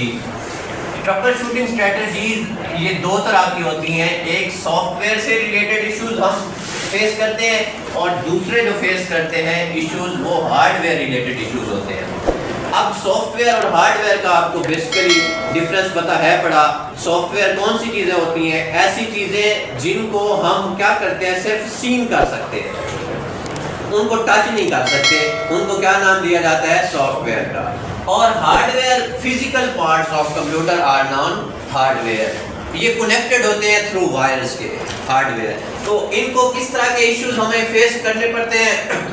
Trouble shooting strategies ये दो तरह की होती हैं। एक सॉफ्टवेयर से रिलेटेड इश्यूज हम फेस करते हैं और दूसरे जो फेस करते हैं इश्यूज वो हार्डवेयर रिलेटेड इश्यूज होते हैं। अब सॉफ्टवेयर और हार्डवेयर का आपको बेसिकली डिफरेंस पता है पड़ा। सॉफ्टवेयर कौन सी चीज़ें होती हैं? ऐसी चीज़ें जिनको हम क्या करते हैं, सिर्फ सीन कर सकते हैं, उनको टच नहीं कर सकते, उनको क्या नाम दिया जाता है? सॉफ्टवेयर का। और hardware physical parts of computer are known hardware, ये कनेक्टेड होते हैं थ्रू वायर्स के हार्डवेयर। तो इनको किस तरह के इश्यूज हमें फेस करने पड़ते हैं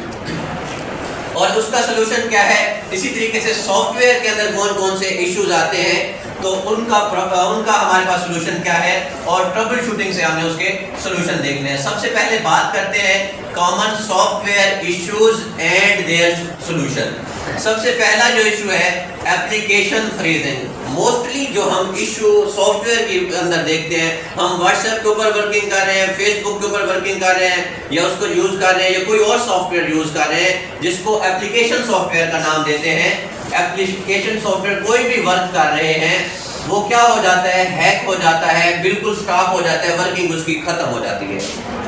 और उसका सोल्यूशन क्या है? इसी तरीके से सॉफ्टवेयर के अंदर कौन कौन से इश्यूज आते हैं तो उनका हमारे पास सोल्यूशन क्या है और ट्रबल शूटिंग से हमने उसके सोल्यूशन देखने हैं। सबसे पहले बात करते हैं common software issues and their solution. सबसे पहला जो इशू है एप्लीकेशन फ्रीजिंग। मोस्टली जो हम इशू सॉफ्टवेयर के अंदर देखते हैं, हम व्हाट्सएप के ऊपर वर्किंग कर रहे हैं, फेसबुक के ऊपर वर्किंग कर रहे हैं या उसको यूज़ कर रहे हैं या कोई और सॉफ्टवेयर यूज़ कर रहे हैं जिसको एप्लीकेशन सॉफ्टवेयर का नाम देते हैं। एप्लीकेशन सॉफ्टवेयर कोई भी वर्क कर रहे हैं वो क्या हो जाता है? हैक हो जाता है, बिल्कुल स्टॉप हो जाता है, वर्किंग उसकी खत्म हो जाती है,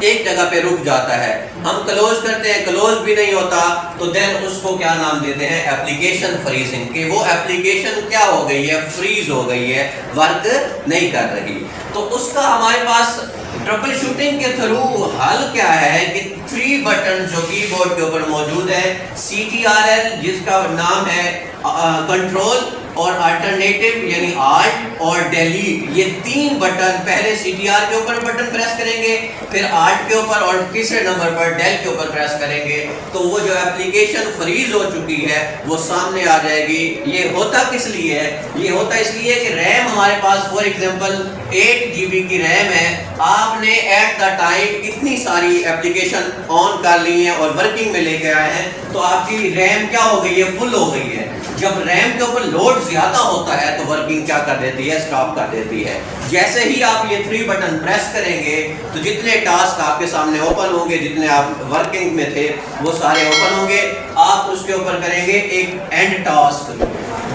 एक जगह पे रुक जाता है। हम क्लोज करते हैं, क्लोज भी नहीं होता, तो देन उसको क्या नाम देते हैं? Application freezing. कि वो एप्लीकेशन क्या हो गई है? फ्रीज हो गई है, वर्क नहीं कर रही। तो उसका हमारे पास ट्रबल शूटिंग के थ्रू हल क्या है कि 3 बटन जो कीबोर्ड के ऊपर मौजूद है, CTRL जिसका नाम है कंट्रोल और अल्टरनेटिव यानी आल्ट और डिलीट, ये 3 बटन, पहले CTR के ऊपर बटन प्रेस करेंगे, फिर आल्ट के ऊपर और तीसरे नंबर पर डेल के ऊपर प्रेस करेंगे तो वो जो एप्लीकेशन फ्रीज हो चुकी है वो सामने आ जाएगी। ये होता किस लिए है? ये होता इसलिए कि रैम हमारे पास फॉर एग्जांपल 8 GB की रैम है, आपने एट द टाइम इतनी सारी एप्लीकेशन ऑन कर ली है और वर्किंग में लेके आए हैं तो आपकी रैम क्या हो गई है? फुल हो गई है। जब रैम के ऊपर लोड ज्यादा होता है तो वर्किंग क्या कर देती है? स्टॉप कर देती है। जैसे ही आप ये 3 बटन प्रेस करेंगे तो जितने टास्क आपके सामने ओपन होंगे, जितने आप वर्किंग में थे वो सारे ओपन होंगे। आप उसके ऊपर करेंगे एक एंड टास्क,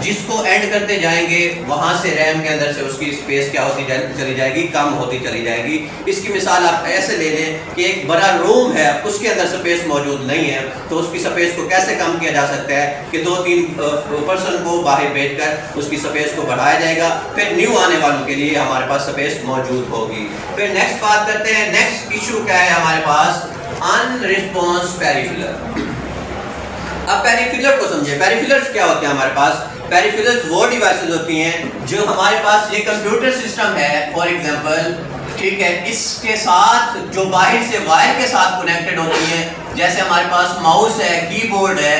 जिसको एंड करते जाएंगे वहां से रैम के अंदर से उसकी स्पेस क्या होती चली जाएगी? कम होती चली जाएगी। इसकी मिसाल आप ऐसे ले लें कि एक बड़ा रूम है, उसके अंदर स्पेस मौजूद नहीं है तो उसकी स्पेस को कैसे कम किया जा सकता है कि 2-3 पर्सन को बाहर भेजकर उसकी स्पेस को बढ़ाया जाएगा, फिर न्यू आने वालों के लिए हमारे पास स्पेस मौजूद होगी। फिर नेक्स्ट बात करते हैं, नेक्स्ट इशू क्या है हमारे पास? Unresponse peripheral. अब पेरिफेरल को समझे। पेरिफेरल्स क्या होते हैं हमारे पास? पेरिफेरल्स वो डिवाइसेस होती हैं जो हमारे पास ये कंप्यूटर सिस्टम है फॉर एग्जांपल, ठीक है, इसके साथ जो बाहर से वायर के साथ कनेक्टेड होती हैं, जैसे हमारे पास माउस है, कीबोर्ड है,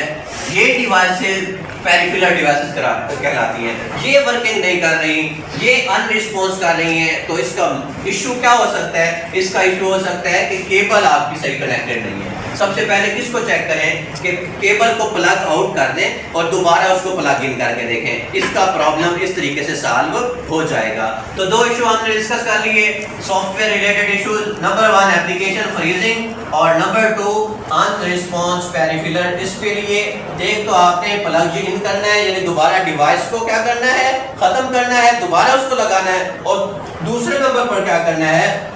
ये डिवाइसेस पेरिफेरल डिवाइसेस कहलाती हैं। ये वर्किंग नहीं कर रही, ये अनरिस्पॉन्स कर रही हैं तो इसका इशू क्या हो सकता है? इसका इशू हो सकता है कि केबल आपकी सही कनेक्टेड नहीं है। सबसे पहले किसको चेक करें कि केबल को प्लग आउट कर दें और दोबारा उसको प्लग इन करके देखें। इसका प्रॉब्लम इस तरीके से सॉल्व हो जाएगा। तो 2 इशू हमने डिस्कस कर लिए, software related issues, number 1 application freezing और नंबर 2 अनरिस्पॉन्स पेरिफेरल। इसके लिए एक तो आपने प्लग इन करना है यानी दोबारा डिवाइस को क्या करना है? खत्म करना है, दोबारा उसको लगाना है। और दूसरे नंबर पर क्या करना है?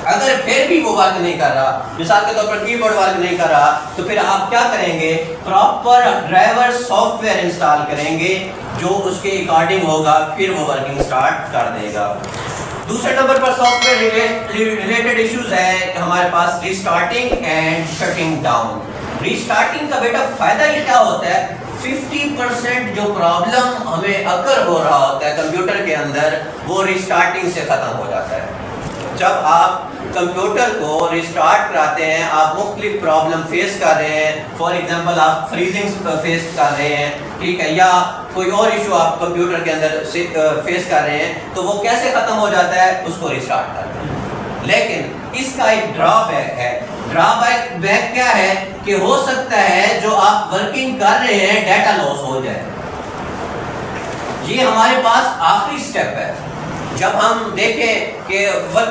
अगर फिर भी वो वर्क नहीं कर रहा, मिसाल के तौर पर कीबोर्ड वर्क नहीं कर रहा, तो फिर आप क्या करेंगे? प्रॉपर ड्राइवर सॉफ्टवेयर इंस्टॉल करेंगे जो उसके अकॉर्डिंग होगा, फिर वो वर्किंग स्टार्ट कर देगा। दूसरे नंबर पर सॉफ्टवेयर रिलेटेड इश्यूज है हमारे पास restarting and shutting down. Restarting का बेटा फायदा ये क्या होता है? 50% जो प्रॉब्लम हमें अकर हो रहा होता है कंप्यूटर के अंदर वो रीस्टार्टिंग से खत्म हो जाता है। जब आप कंप्यूटर को रिस्टार्ट कराते हैं, आप मुख्तलिफ प्रॉब्लम फेस कर रहे हैं, फॉर एग्जांपल आप फ्रीजिंग फेस कर रहे हैं, ठीक है, या कोई और इशू आप कंप्यूटर के अंदर से फेस कर रहे हैं तो वो कैसे ख़त्म हो जाता है? उसको रिस्टार्ट करते हैं। लेकिन इसका एक ड्रॉबैक है। ड्रॉबैक क्या है कि हो सकता है जो आप वर्किंग कर रहे हैं डाटा लॉस हो जाए। ये हमारे पास आखिरी स्टेप है। जब हम देखें कि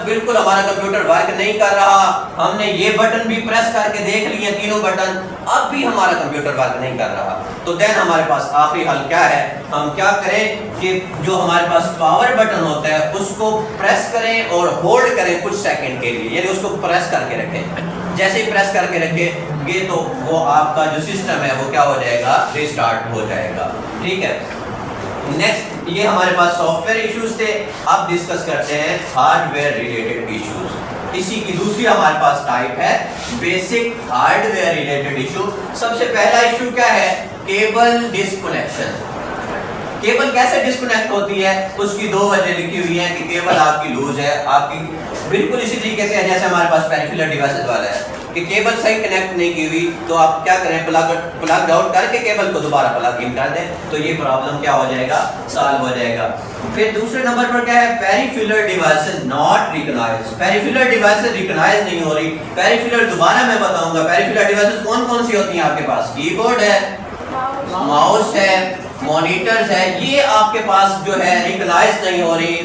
बिल्कुल हमारा कंप्यूटर वर्क नहीं कर रहा, हमने ये बटन भी प्रेस करके देख लिए, तीनों बटन, अब भी हमारा कंप्यूटर वर्क नहीं कर रहा, तो देन हमारे पास आखिरी हल क्या है, हम क्या करें कि जो हमारे पास पावर बटन होता है उसको प्रेस करें और होल्ड करें कुछ सेकंड के लिए, यानी उसको प्रेस करके रखें। जैसे ही प्रेस करके रखेंगे तो वो आपका जो सिस्टम है वो क्या हो जाएगा, रिस्टार्ट हो जाएगा। ठीक है, नेक्स्ट ये हमारे पास सॉफ्टवेयर इश्यूज थे। अब डिस्कस करते हैं हार्डवेयर रिलेटेड इश्यूज। इसी की दूसरी हमारे पास टाइप है बेसिक हार्डवेयर रिलेटेड इशू। सबसे पहला इशू क्या है, केबल डिस्कनेक्शन। केबल कैसे डिस्कनेक्ट होती है, उसकी दो वजह लिखी हुई है कि केबल आपकी लूज है, आपकी बिल्कुल इसी तरीके से है जैसे हमारे पास पेरिफेरल डिवाइसेस वाला है कि केबल सही कनेक्ट नहीं की हुई, तो आप क्या करें, प्लग आउट करके केबल को दोबारा प्लग इन कर दें, तो ये प्रॉब्लम क्या हो जाएगा, सॉल्व हो जाएगा। फिर दूसरे नंबर पर क्या है, peripheral devices not recognized. Peripheral devices recognize नहीं हो रही। पेरिफेरल दोबारा मैं बताऊंगा, पेरिफेरल डिवाइसेस कौन कौन सी होती हैं आपके पास, कीबोर्ड है, माउस है, मॉनिटर्स है, ये आपके पास जो है रिकॉग्नाइज नहीं हो रही,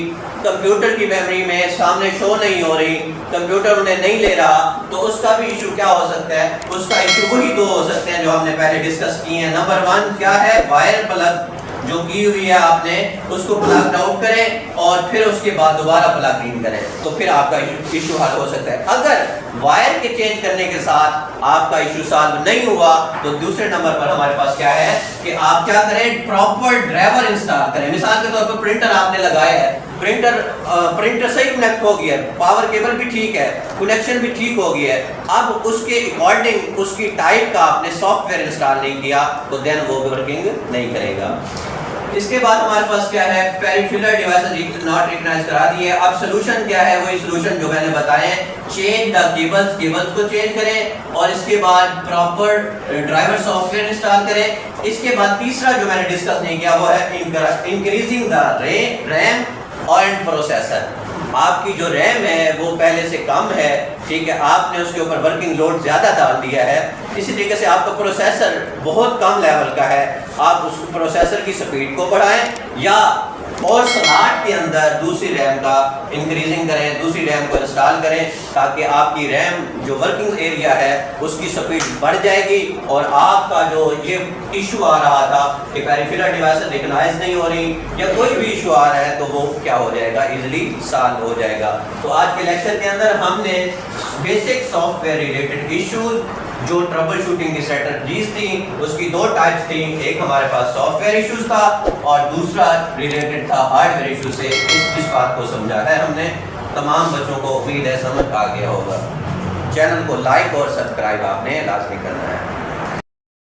कंप्यूटर की मेमोरी में सामने शो नहीं हो रही, कंप्यूटर उन्हें नहीं ले रहा, तो उसका भी इशू क्या हो सकता है, उसका इशू वही दो हो सकते हैं जो हमने पहले डिस्कस किए हैं। नंबर 1 क्या है, वायर प्लग जो की हुई है आपने उसको प्लग आउट करें और फिर उसके बाद दोबारा प्लग इन करें, तो फिर आपका इशू हल हो सकता है। अगर वायर के चेंज करने के साथ आपका इशू सॉल्व नहीं हुआ तो दूसरे नंबर पर हमारे पास क्या है कि आप क्या करें, प्रॉपर ड्राइवर इंस्टॉल करें। मिसाल के तौर पर प्रिंटर आपने लगाया है, प्रिंटर सही कनेक्ट हो गया, पावर केबल भी ठीक है, कनेक्शन भी ठीक हो गया है, अब उसके अकॉर्डिंग उसकी टाइप का आपने सॉफ्टवेयर इंस्टॉल नहीं किया तो देन वो वर्किंग नहीं करेगा। इसके बाद हमारे पास क्या है, पेरिफेरल डिवाइसेस नॉट रिकॉग्नाइज करा दिए। अब सोल्यूशन क्या है, वही सोल्यूशन जो मैंने बताए, चेंज द केबल्स को चेंज करें और इसके बाद प्रॉपर ड्राइवर सॉफ्टवेयर इंस्टॉल करें। इसके बाद तीसरा जो मैंने डिस्कस नहीं किया वो है इंक्रीजिंग द रैम और प्रोसेसर। आपकी जो रैम है वो पहले से कम है, ठीक है, आपने उसके ऊपर वर्किंग लोड ज़्यादा डाल दिया है, इसी तरीके से आपका प्रोसेसर बहुत कम लेवल का है, आप उस प्रोसेसर की स्पीड को बढ़ाएं या और स्लॉट के अंदर दूसरी रैम का इंक्रीजिंग करें, दूसरी रैम को इंस्टॉल करें ताकि आपकी रैम जो वर्किंग एरिया है उसकी स्पीड बढ़ जाएगी और आपका जो ये इशू आ रहा था कि पेरिफेरल डिवाइसेस रिकॉग्नाइज नहीं हो रही या कोई भी इशू आ रहा है तो वो क्या हो जाएगा, इजीली सॉल्व हो जाएगा। तो आज के लेक्चर के अंदर हमने बेसिक सॉफ्टवेयर रिलेटेड इश्यूज जो ट्रबल शूटिंग की स्ट्रेटजीज थी उसकी दो टाइप्स थी, एक हमारे पास सॉफ्टवेयर इश्यूज था और दूसरा रिलेटेड था हार्डवेयर इशू से। इस बात को समझा है हमने, तमाम बच्चों को उम्मीद है समझ आ गया होगा। चैनल को लाइक और सब्सक्राइब आपने लाजमी करना है।